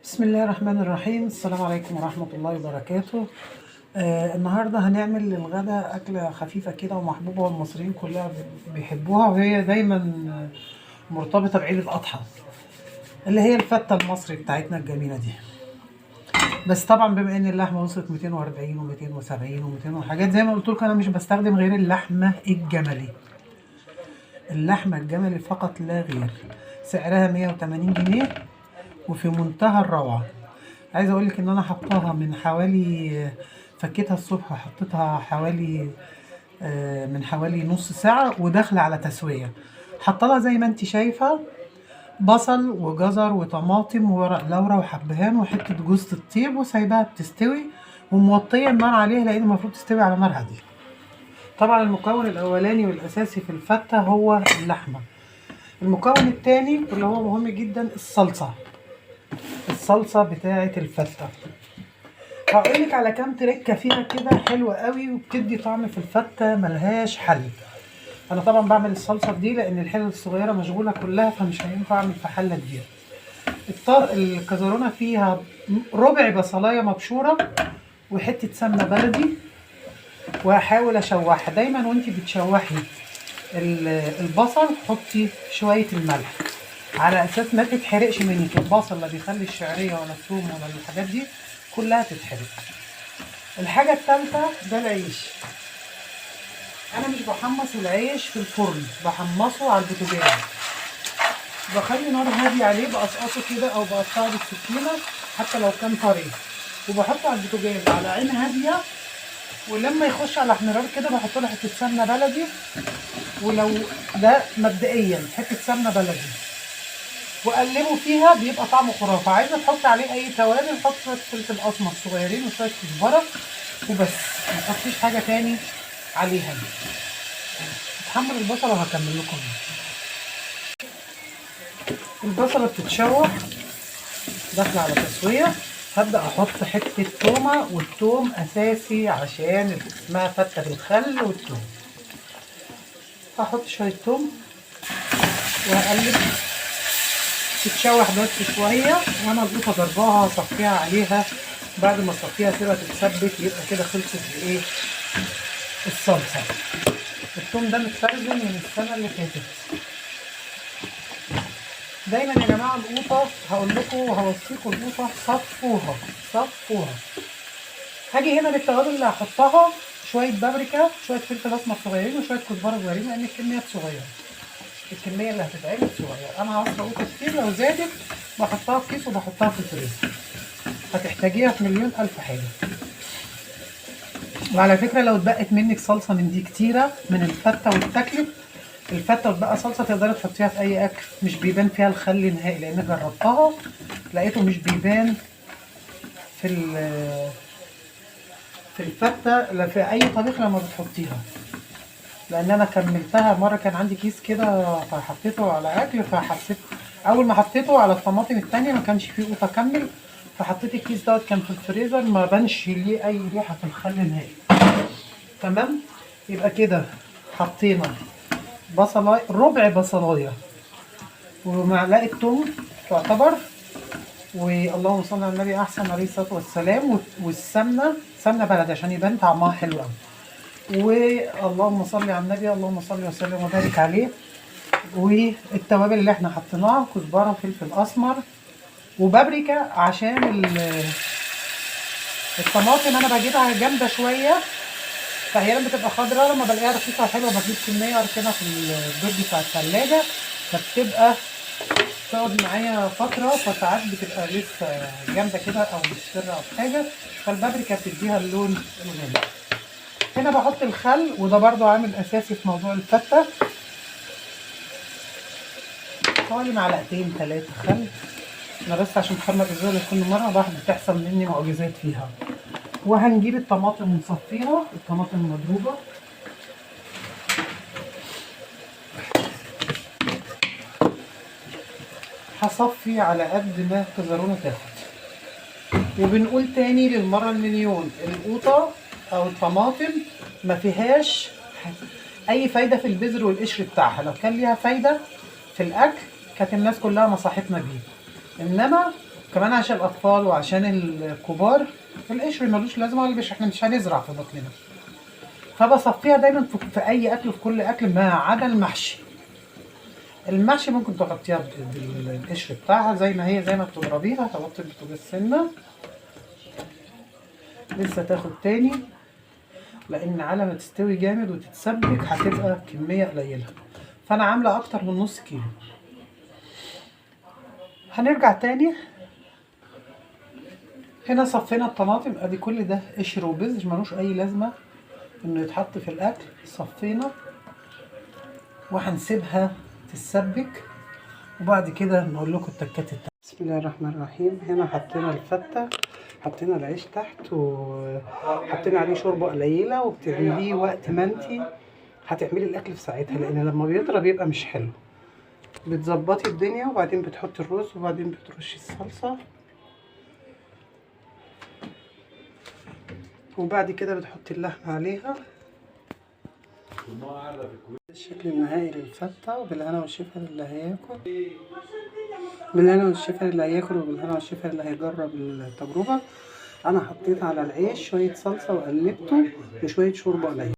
بسم الله الرحمن الرحيم. السلام عليكم ورحمة الله وبركاته. النهاردة هنعمل للغدا أكلة خفيفة كده ومحبوبة والمصريين كلها بيحبوها، وهي دايما مرتبطة بعيد الأضحى، اللي هي الفتة المصري بتاعتنا الجميلة دي. بس طبعا بما ان اللحمة وصلت 240 و270 و200 وحاجات، زي ما قلت لكم انا مش بستخدم غير اللحمة الجملي. اللحمة الجملي فقط لا غير. سعرها 180 جنيه وفي منتهى الروعة. عايزه اقول لك ان انا حطاها من حوالي، فكيتها الصبح حطيتها حوالي من حوالي نص ساعه وداخله على تسويه. حطلها زي ما انت شايفه بصل وجزر وطماطم وورق لورا وحبهان وحته جوز الطيب، وسايباها بتستوي وموطيه النار عليها لان المفروض تستوي على نار هاديه. طبعا المكون الاولاني والاساسي في الفته هو اللحمه. المكون الثاني اللي هو مهم جدا الصلصه بتاعه الفته. هقولك على كام تركه فيها كده حلوه قوي وبتدي طعم في الفته ملهاش حل. انا طبعا بعمل الصلصه دي لان الحله الصغيره مشغوله كلها، فمش هينفع اعمل في حله كبيره. الكزرونه فيها ربع بصلايه مبشوره وحته سمنه بلدي، وهحاول اشوحها دايما. وانتي بتشوحي البصل حطي شويه الملح على اساس ما تتحرقش منك. البصل لا بيخلي الشعريه ولا الثوم ولا الحاجات دي كلها تتحرق. الحاجه الثالثه ده العيش. انا مش بحمص العيش في الفرن، بحمصه على البوتاجاز. بخلي نار هاديه عليه، بقصقصه كده او بقطعه بالسكينه حتى لو كان طري، وبحطه على البوتاجاز على عين هاديه. ولما يخش على احمرار كده بحط له حته سمنه بلدي، ولو ده مبدئيا حته سمنه بلدي، وقلبه فيها بيبقى طعمه خرافه. عايزه تحط عليه اي توابل، حط شويه فلفل اسمر صغيرين وشويه كزبره وبس، ما تحطيش حاجه تاني عليها. هتحمر البصله وهكمل لكم. البصله بتتشوح داخله على تسويه. هبدا احط حته تومه، والثوم اساسي عشان اسمها فته بالخل والثوم. هحط شويه ثوم وهقلب تتشوح بس شويه، وانا القوطه ضرباها اصفيها عليها. بعد ما اصفيها سيبها تتسبك، يبقى كده خلصت بايه الصلصه. الثوم ده متخزن من السنه اللي فاتت. دايما يا جماعه القوطه هقول لكم وهوصيكم، القوطه صفوها. هاجي هنا للتوابل اللي هحطها: شويه بابريكا، شويه فلفل اسمر صغيرين، وشويه كزبره صغيرين، لان الكميات صغيره. الكميه اللي هتتعمل صغيره. انا هعصر قوطه كتير، لو زادت بحطها في كيس وبحطها في الفريزر، هتحتاجيها في مليون الف حاجه. وعلى فكره لو اتبقت منك صلصه من دي كتيره من الفته واتاكلت، الفته واتبقى صلصه تقدري تحطيها في اي اكل، مش بيبان فيها الخل نهائي، لان جربتها لقيته مش بيبان في الفته لا في اي طبيخ لما بتحطيها. لان انا كملتها مره، كان عندي كيس كده فحطيته على اكل، فحسيت اول ما حطيته على الطماطم التانية ما كانش فيه قوطه اكمل، فحطيت الكيس دوت كان في الفريزر، ما بانش ليه اي ريحه في الخل نهائي. تمام. يبقى كده حطينا بصلايه، ربع بصلايه ومعلقه توم تعتبر، واللهم صل على النبي احسن عليه الصلاه والسلام، والسمنه سمنه بلدي عشان يبان طعمها حلو قوي. واللهم صل على النبي، اللهم صل وسلم وبارك عليه. والتوابل اللي احنا حطيناها: كزبره وفلفل اسمر وبابريكا. عشان الطماطم انا بجيبها جامده شويه، فاحيانا بتبقى خضراء، لما بلاقيها رخيصه وحلوه بجيب كميه اركنها في الدرج بتاع الثلاجه، فبتبقى تقعد معايا فتره، فساعات بتبقى لسه جامده كده او مصفره او حاجه، فالبابريكا بتديها اللون الغامق. هنا بحط الخل، وده برضو عامل اساسي في موضوع الفته. حوالي معلقتين 3 خل، انا بس عشان محمد الزول كل مره واحده بتحصل مني معجزات فيها. وهنجيب الطماطم ونصفيها، الطماطم مضروبه. هصفي على قد ما الكزرونه تاخد. وبنقول تاني للمره المليون: القوطه او الطماطم ما فيهاش اي فايده في البذر والقشر بتاعها. لو كان ليها فايده في الاكل كانت الناس كلها نصحتنا بيه، انما كمان عشان الاطفال وعشان الكبار القشر ملوش لازمه، احنا مش هنزرع في بطننا. فبصفيها دايما في اي اكل، في كل اكل ما عدا المحشي. المحشي ممكن تغطيها بالقشر بتاعها زي ما هي، زي ما بتضربيها تغطي بالسنه. لسه تاخد تاني، لان على ما تستوي جامد وتتسبك هتبقى كميه قليله، فانا عامله اكتر من نص كيلو. هنرجع تاني. هنا صفينا الطماطم، ادي كل ده قشر وبذر ملوش اي لازمه انه يتحط في الاكل. صفينا وهنسيبها تتسبك، وبعد كده نقول لكم التكات التانية. بسم الله الرحمن الرحيم. هنا حطينا الفته، حطينا العيش تحت وحطينا عليه شوربه قليله، وبتعمليه وقت ما انتي هتعملي الاكل في ساعتها، لان لما بيطرى بيبقى مش حلو. بتظبطي الدنيا وبعدين بتحطي الرز وبعدين بترشي الصلصه، وبعد كده بتحطي اللحمه عليها. الشكل النهائي للفتة، وبالهنا والشفا للي هياكل. بالهنا والشفا للي هياكل، وبالهنا والشفا للي هيجرب التجربة. انا حطيت على العيش شوية صلصة وقلبته وشوية شوربة قليلة.